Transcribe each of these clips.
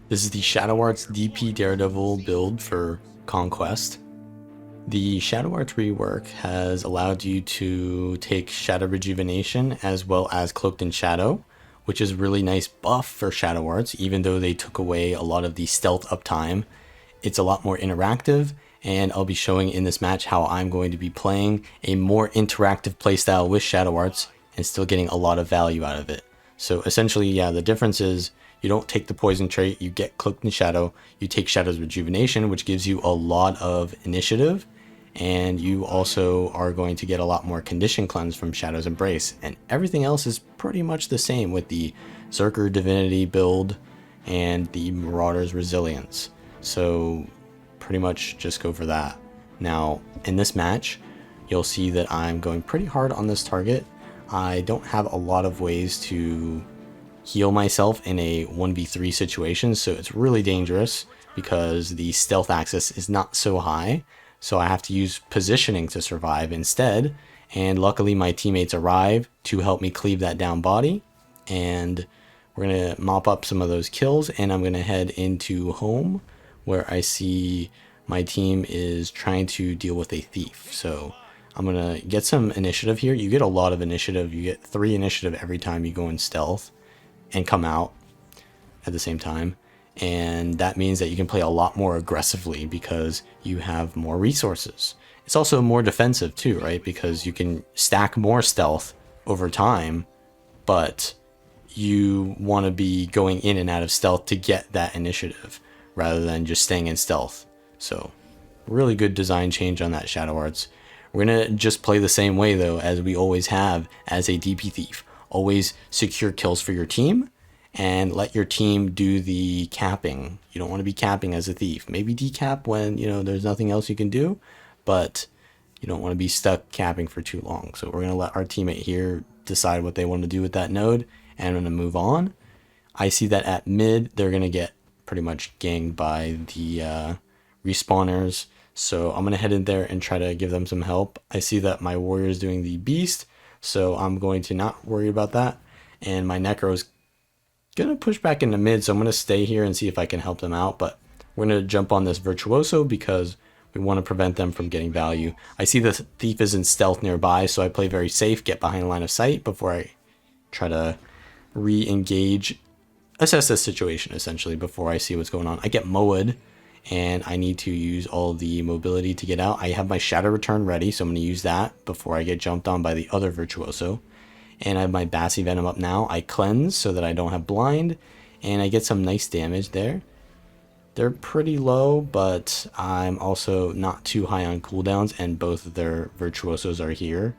This is the Shadow Arts DP Daredevil build for Conquest. The Shadow Arts rework has allowed you to take Shadow Rejuvenation as well as Cloaked in Shadow, which is a really nice buff for Shadow Arts, even though they took away a lot of the stealth uptime. It's a lot more interactive, and I'll be showing in this match how I'm going to be playing a more interactive playstyle with Shadow Arts and still getting a lot of value out of it. So essentially, yeah, the difference is you don't take the poison trait, you get Cloaked in Shadow, you take Shadow's Rejuvenation, which gives you a lot of initiative, and you also are going to get a lot more Condition Cleanse from Shadow's Embrace, and everything else is pretty much the same with the Zerker Divinity build and the Marauder's Resilience. So pretty much just go for that. Now, in this match, you'll see that I'm going pretty hard on this target. I don't have a lot of ways to heal myself in a 1v3 situation, so it's really dangerous because the stealth axis is not so high, so I have to use positioning to survive instead, and luckily my teammates arrive to help me cleave that down body, and we're going to mop up some of those kills, and I'm going to head into home where I see my team is trying to deal with a thief. So I'm going to get some initiative here. You get a lot of initiative. You get 3 initiative every time you go in stealth and come out at the same time. And that means that you can play a lot more aggressively because you have more resources. It's also more defensive too, right? Because you can stack more stealth over time, but you want to be going in and out of stealth to get that initiative rather than just staying in stealth. So really good design change on that Shadow Arts. We're going to just play the same way though, as we always have as a DP thief. Always secure kills for your team and let your team do the capping. You don't want to be capping as a thief. Maybe decap when, there's nothing else you can do, but you don't want to be stuck capping for too long. So we're going to let our teammate here decide what they want to do with that node, and I'm going to move on. I see that at mid, they're going to get pretty much ganged by the respawners. So I'm going to head in there and try to give them some help. I see that my warrior is doing the beast, so I'm going to not worry about that. And my necro is going to push back into mid, so I'm going to stay here and see if I can help them out. But we're going to jump on this virtuoso because we want to prevent them from getting value. I see the thief is in stealth nearby, so I play very safe, get behind line of sight before I try to re-engage, assess the situation essentially before I see what's going on. I get mowed and I need to use all the mobility to get out. I have my shadow return ready, so I'm going to use that before I get jumped on by the other virtuoso. And I have my Bassy Venom up now. I cleanse so that I don't have blind, and I get some nice damage there. They're pretty low, but I'm also not too high on cooldowns, and both of their virtuosos are here.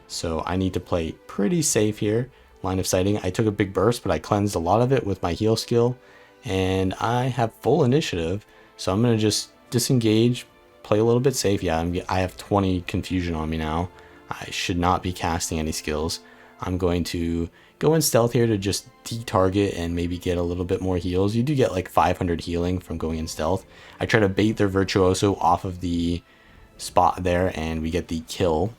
So I need to play pretty safe here. Line of sighting. I took a big burst, but I cleansed a lot of it with my heal skill, and I have full initiative, so I'm going to just disengage, play a little bit safe. Yeah, I have 20 confusion on me now. I should not be casting any skills. I'm going to go in stealth here to just de-target and maybe get a little bit more heals. You do get like 500 healing from going in stealth. I try to bait their virtuoso off of the spot there, and we get the kill,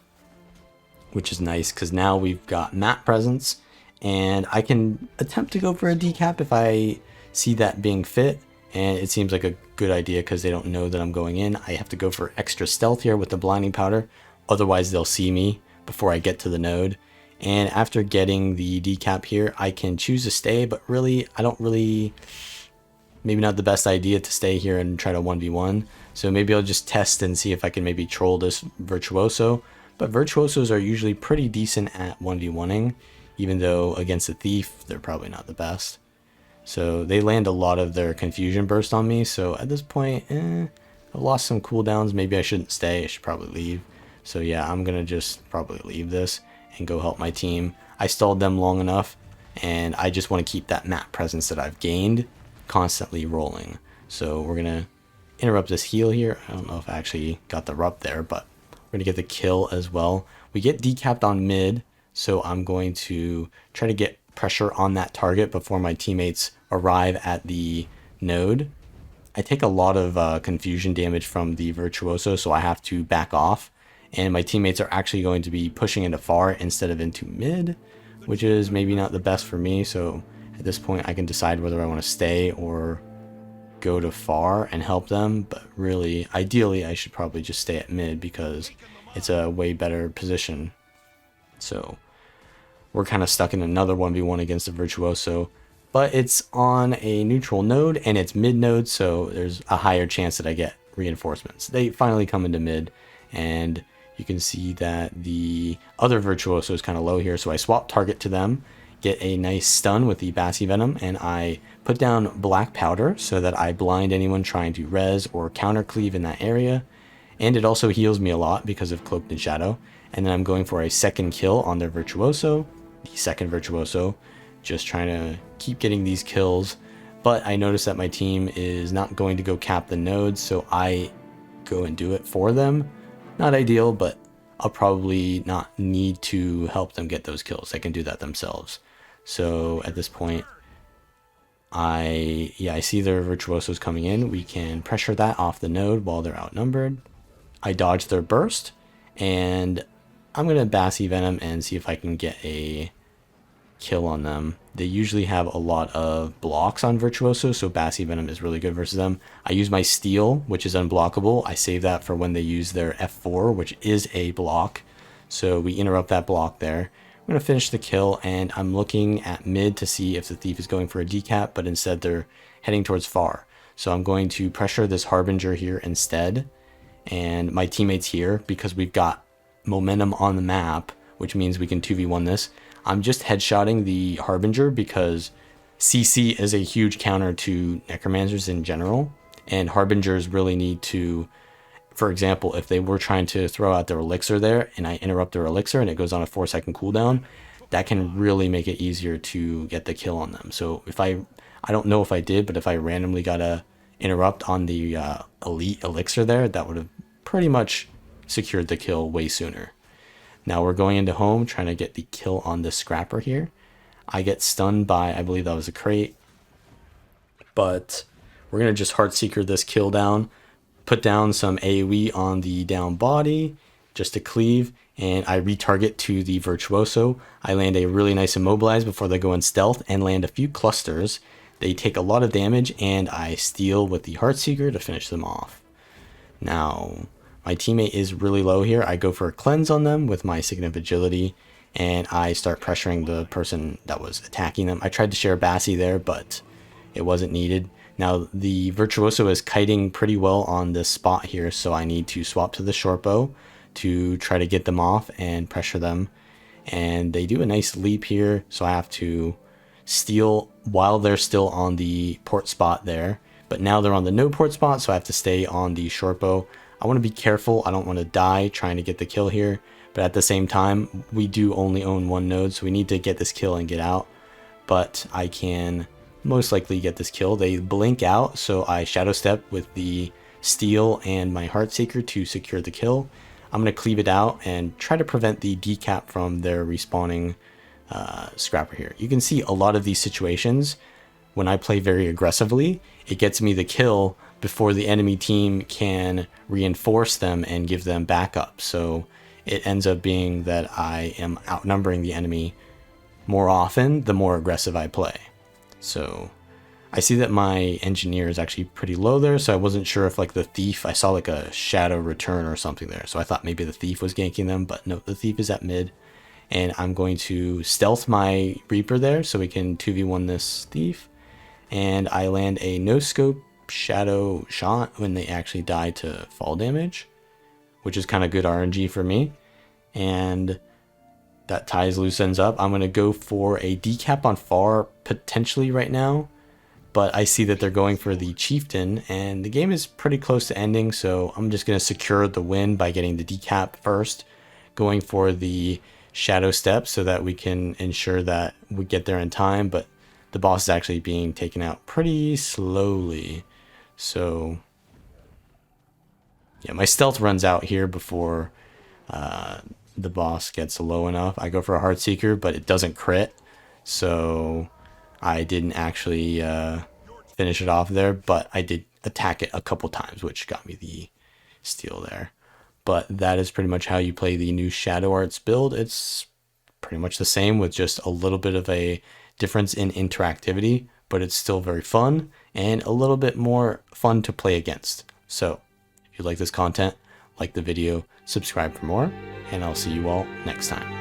which is nice because now we've got map presence, and I can attempt to go for a decap if I see that being fit, and it seems like a good idea because they don't know that I'm going in. I have to go for extra stealth here with the blinding powder, otherwise they'll see me before I get to the node. And after getting the decap here, I can choose to stay, but really maybe not the best idea to stay here and try to 1v1. So maybe I'll just test and see if I can maybe troll this virtuoso. But virtuosos are usually pretty decent at 1v1ing, even though against a thief they're probably not the best. So they land a lot of their confusion burst on me, so at this point, I've lost some cooldowns. Maybe I shouldn't stay, I should probably leave. So yeah, I'm gonna just probably leave this and go help my team. I stalled them long enough, and I just want to keep that map presence that I've gained constantly rolling. So we're gonna interrupt this heal here. I don't know if I actually got the rup there, but we're gonna get the kill as well. We get decapped on mid, so I'm going to try to get pressure on that target before my teammates arrive at the node. I take a lot of confusion damage from the virtuoso, so I have to back off, and my teammates are actually going to be pushing into far instead of into mid, which is maybe not the best for me. So At this point, I can decide whether I want to stay or go to far and help them, but really, ideally, I should probably just stay at mid because it's a way better position. So we're kind of stuck in another 1v1 against the Virtuoso, but it's on a neutral node and it's mid node, so there's a higher chance that I get reinforcements. They finally come into mid, and you can see that the other Virtuoso is kind of low here, so I swap target to them, get a nice stun with the Bassy Venom, and I put down black powder so that I blind anyone trying to res or counter cleave in that area, and it also heals me a lot because of Cloaked in Shadow. And then I'm going for a second kill on their Virtuoso, the second Virtuoso, just trying to keep getting these kills. But I notice that my team is not going to go cap the nodes, so I go and do it for them. Not ideal, but I'll probably not need to help them get those kills. They can do that themselves. So at this point, I see their Virtuosos coming in. We can pressure that off the node while they're outnumbered. I dodge their burst, and I'm going to Bassy Venom and see if I can get a kill on them. They usually have a lot of blocks on Virtuoso, so Bassy Venom is really good versus them. I use my Steel, which is unblockable. I save that for when they use their F4, which is a block. So we interrupt that block there. I'm going to finish the kill, and I'm looking at mid to see if the Thief is going for a decap, but instead they're heading towards far. So I'm going to pressure this Harbinger here instead, and my teammates here, because we've got momentum on the map, which means we can 2v1 this. I'm just headshotting the Harbinger because CC is a huge counter to Necromancers in general, and Harbingers really need to, for example, if they were trying to throw out their elixir there and I interrupt their elixir and it goes on a 4-second cooldown, that can really make it easier to get the kill on them. So if I don't know if I did, but if I randomly got a interrupt on the elite elixir there, that would have pretty much secured the kill way sooner. Now we're going into home, trying to get the kill on the Scrapper here. I get stunned by, I believe that was a crate, but we're going to just Heartseeker this kill down, put down some AoE on the down body just to cleave, and I retarget to the Virtuoso. I land a really nice Immobilize before they go in stealth and land a few clusters. They take a lot of damage, and I steal with the Heartseeker to finish them off. Now, my teammate is really low here. I go for a cleanse on them with my Signet Agility, and I start pressuring the person that was attacking them. I tried to share Bassy there, but it wasn't needed. Now, the Virtuoso is kiting pretty well on this spot here, so I need to swap to the short bow to try to get them off and pressure them. And they do a nice leap here, so I have to steal while they're still on the port spot there. But now they're on the no port spot, so I have to stay on the short bow. I want to be careful. I don't want to die trying to get the kill here. But at the same time, we do only own one node, so we need to get this kill and get out. But I can most likely get this kill. They blink out, so I shadow step with the Steel and my Heartseeker to secure the kill. I'm going to cleave it out and try to prevent the decap from their respawning Scrapper here. You can see a lot of these situations, when I play very aggressively, it gets me the kill before the enemy team can reinforce them and give them backup. So it ends up being that I am outnumbering the enemy more often the more aggressive I play. So I see that my engineer is actually pretty low there, so I wasn't sure if like the Thief, I saw like a shadow return or something there, so I thought maybe the Thief was ganking them, but no, the Thief is at mid. And I'm going to stealth my Reaper there so we can 2v1 this Thief. And I land a no-scope shadow shot when they actually die to fall damage, which is kind of good RNG for me. And that ties loose ends up. I'm going to go for a decap on far potentially right now, but I see that they're going for the Chieftain, and the game is pretty close to ending, so I'm just going to secure the win by getting the decap first, going for the shadow step so that we can ensure that we get there in time, but the boss is actually being taken out pretty slowly. So yeah, my stealth runs out here before the boss gets low enough. I go for a Heartseeker, but it doesn't crit, so I didn't actually finish it off there, but I did attack it a couple times, which got me the steal there. But that is pretty much how you play the new Shadow Arts build. It's pretty much the same with just a little bit of a difference in interactivity, but it's still very fun and a little bit more fun to play against. So if you like this content, like the video, subscribe for more, and I'll see you all next time.